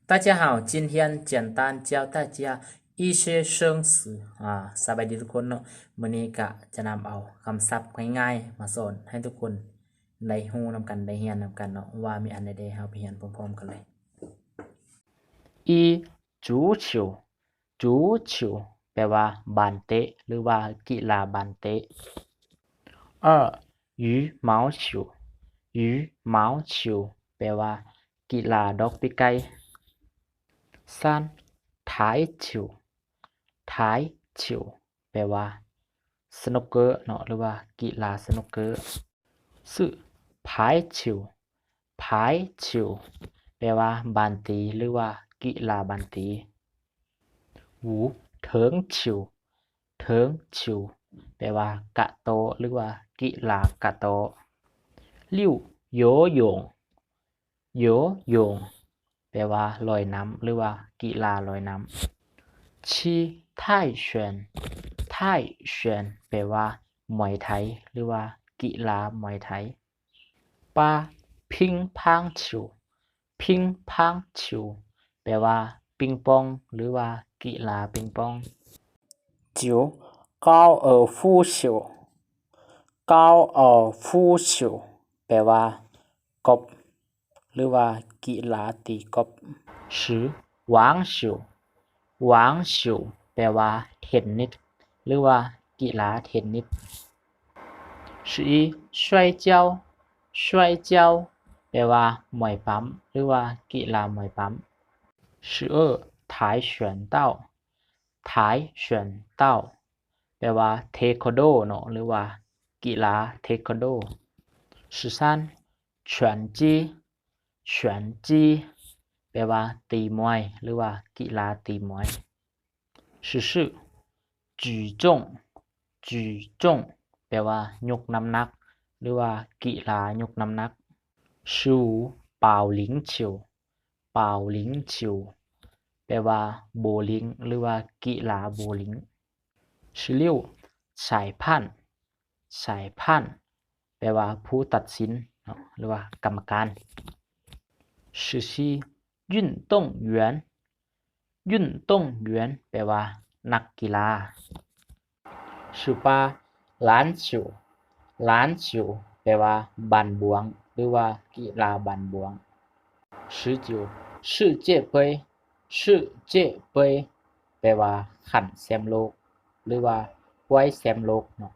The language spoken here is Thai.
大家好，今天简单教大家一些生词สบายดีทุกคนเนาะมื้อนี้ก็จะนำเอาคำศัพท์ง่ายๆมาสอนให้ทุกคนได้ฮู้นำกันได้เรียนนำกันเนาะว่ามีอันใดๆเฮาไปเรียนพร้อมๆกันเลย一足球足球แปลว่าบานเตะหรือว่ากีฬาบานเตะ二羽毛球羽毛球แปลว่ากีฬาดอกปีกไก่三台球台球แปลว่าสนุกเกอร์เนาะหรือว่ากีฬาสนุกเกอร์四排球排球แปลว่าบานตีหรือว่ากีฬาบานตี五เถิงฉิวเถิงฉิวแปลว่ากะโตหรือว่ากีฬากะโตลิ้วโยโยงโยโยงแปลว่าลอยน้ำหรือว่ากีฬาลอยน้ำชีไท่เฉวนไท่เฉวนแปลว่ามวยไทยหรือว่ากีฬามวยไทยปาพิงพังฉิวพิงพังฉิวแปลว่าปิงปองหรือว่ากีฬาปิงปอง九高尔夫球高尔夫球แปลว่ากบหรือว่ากีฬาตีกบ十วางฉิววางฉิวแปลว่าเทนนิสหรือว่ากีฬาเทนนิส11摔跤摔跤แปลว่ามวยปั๊มหรือว่ากีฬามวยปั๊ม12跆拳道跆拳道แปลว่าเทควันโดเนาะหรือว่ากีฬาเทควันโด13拳击拳击แปลว่าตีมวยหรือว่ากีฬาตีมวย14举重举重แปลว่ายกน้ำหนักหรือว่ากีฬายกน้ำหนัก15เป่าหลิงฉิวเป่าหลิงฉิวแปลว่าโบว์ลิ่งหรือว่ากีฬาโบว์ลิ่ง16裁判裁判แปลว่าผู้ตัดสินเนาะหรือว่ากรรมการ14运动员运动员แปลว่านักกีฬา18ล้านฉิวล้านฉิวแปลว่าบันบวงหรือว่ากีฬาบันบวง19世界杯世界杯แปลว่าขันแชมป์โลกหรือว่าถ้วยแชมป์โลกเนาะ